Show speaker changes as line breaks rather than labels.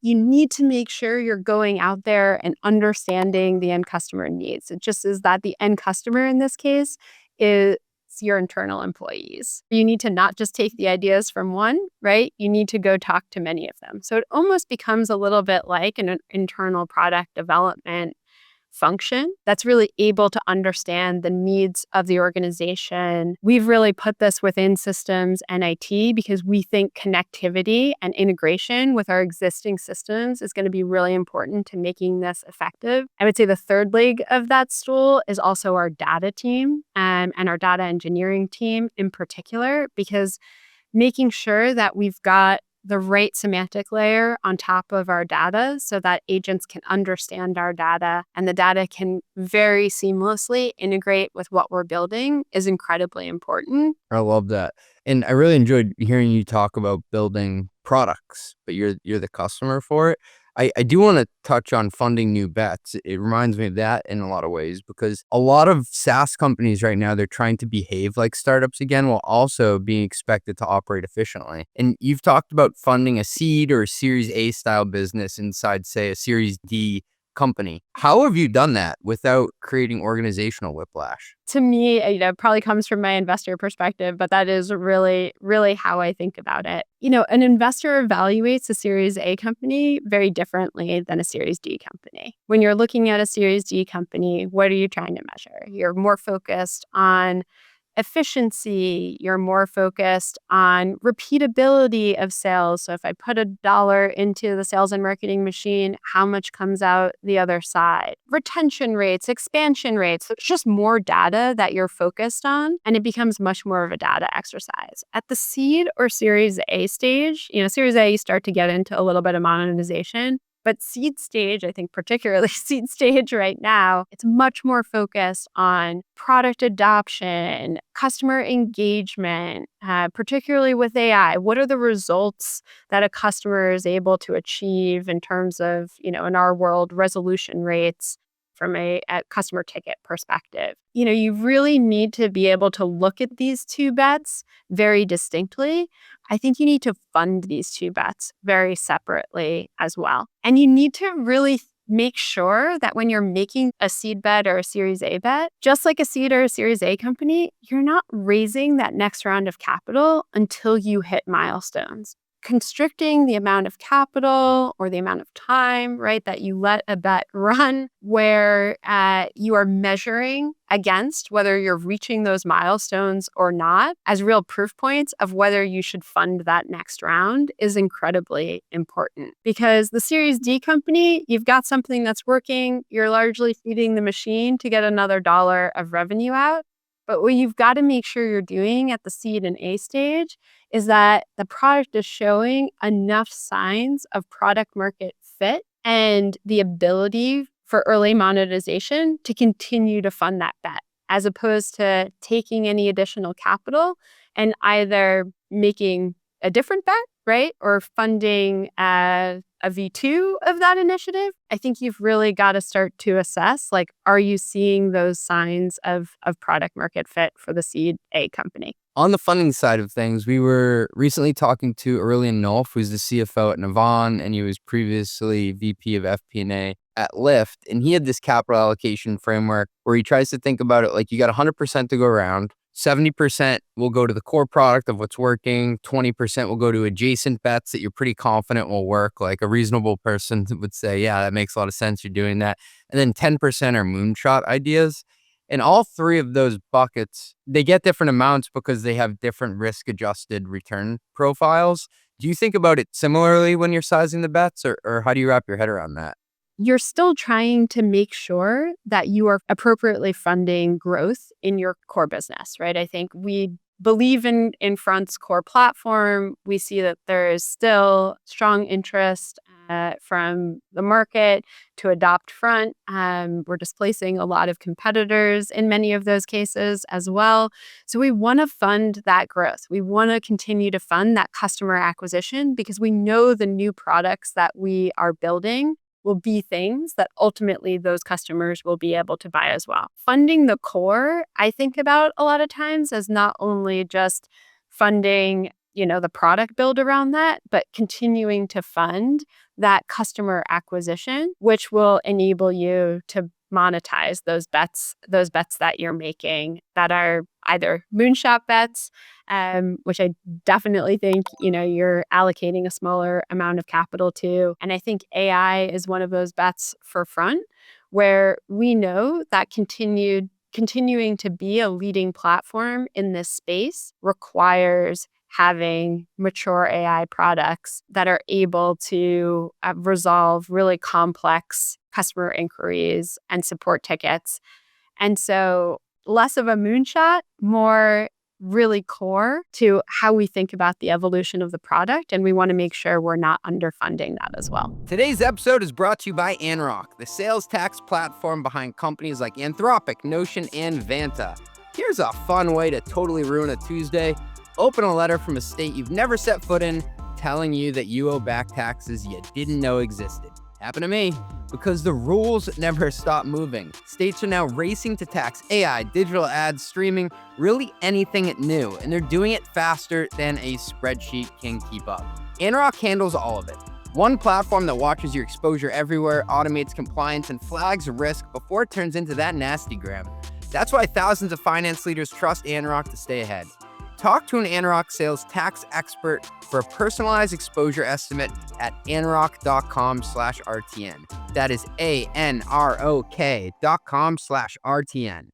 you need to make sure you're going out there and understanding the end customer needs. It just is that the end customer in this case is your internal employees. You need to not just take the ideas from one, right? You need to go talk to many of them. So it almost becomes a little bit like an internal product development function that's really able to understand the needs of the organization. We've really put this within systems and IT because we think connectivity and integration with our existing systems is going to be really important to making this effective. I would say the third leg of that stool is also our data team and our data engineering team in particular, because making sure that we've got the right semantic layer on top of our data so that agents can understand our data and the data can very seamlessly integrate with what we're building is incredibly important.
I love that. And I really enjoyed hearing you talk about building products, but you're the customer for it. I do want to touch on funding new bets. It reminds me of that in a lot of ways because a lot of SaaS companies right now, they're trying to behave like startups again while also being expected to operate efficiently. And you've talked about funding a seed or a Series A style business inside, say, a Series D company. How have you done that without creating organizational whiplash?
To me, it probably comes from my investor perspective, but that is really, really how I think about it. An investor evaluates a Series A company very differently than a Series D company. When you're looking at a Series D company, what are you trying to measure? You're more focused on efficiency, you're more focused on repeatability of sales. So if I put $1 into the sales and marketing machine, how much comes out the other side? Retention rates, expansion rates. So it's just more data that you're focused on, and it becomes much more of a data exercise. At the seed or Series A stage, Series A, you start to get into a little bit of monetization. But seed stage, I think particularly seed stage right now, it's much more focused on product adoption, customer engagement, particularly with AI. What are the results that a customer is able to achieve in terms of, in our world, resolution rates from a customer ticket perspective? You really need to be able to look at these two bets very distinctly. I think you need to fund these two bets very separately as well. And you need to really make sure that when you're making a seed bet or a Series A bet, just like a seed or a Series A company, you're not raising that next round of capital until you hit milestones. Constricting the amount of capital or the amount of time, right, that you let a bet run where you are measuring against whether you're reaching those milestones or not as real proof points of whether you should fund that next round is incredibly important. Because the Series D company, you've got something that's working, you're largely feeding the machine to get another dollar of revenue out. But what you've got to make sure you're doing at the seed and A stage is that the product is showing enough signs of product market fit and the ability for early monetization to continue to fund that bet, as opposed to taking any additional capital and either making a different bet, right, or funding a V2 of that initiative. I think you've really got to start to assess, are you seeing those signs of product market fit for the seed A company?
On the funding side of things, we were recently talking to Aurelian Nolf, who's the CFO at Navan, and he was previously VP of FP&A at Lyft. And he had this capital allocation framework where he tries to think about it like you got 100% to go around. 70% will go to the core product of what's working. 20% will go to adjacent bets that you're pretty confident will work. Like a reasonable person would say, yeah, that makes a lot of sense. You're doing that. And then 10% are moonshot ideas. And all three of those buckets, they get different amounts because they have different risk-adjusted return profiles. Do you think about it similarly when you're sizing the bets, or how do you wrap your head around that?
You're still trying to make sure that you are appropriately funding growth in your core business, right? I think we believe in Front's core platform. We see that there is still strong interest from the market to adopt Front. We're displacing a lot of competitors in many of those cases as well. So we want to fund that growth. We want to continue to fund that customer acquisition because we know the new products that we are building will be things that ultimately those customers will be able to buy as well. Funding the core, I think about a lot of times as not only just funding the product build around that, but continuing to fund that customer acquisition, which will enable you to monetize those bets that you're making that are either moonshot bets, which I definitely think, you're allocating a smaller amount of capital to. And I think AI is one of those bets for front, where we know that continuing to be a leading platform in this space requires having mature AI products that are able to resolve really complex customer inquiries and support tickets. And so less of a moonshot, more really core to how we think about the evolution of the product. And we want to make sure we're not underfunding that as well.
Today's episode is brought to you by Anrock, the sales tax platform behind companies like Anthropic, Notion, and Vanta. Here's a fun way to totally ruin a Tuesday. Open a letter from a state you've never set foot in, telling you that you owe back taxes you didn't know existed. Happened to me, because the rules never stop moving. States are now racing to tax AI, digital ads, streaming, really anything new, and they're doing it faster than a spreadsheet can keep up. Anrock handles all of it. One platform that watches your exposure everywhere, automates compliance, and flags risk before it turns into that nasty gram. That's why thousands of finance leaders trust Anrock to stay ahead. Talk to an Anrock sales tax expert for a personalized exposure estimate at anrock.com/RTN. That is ANROK.com/RTN.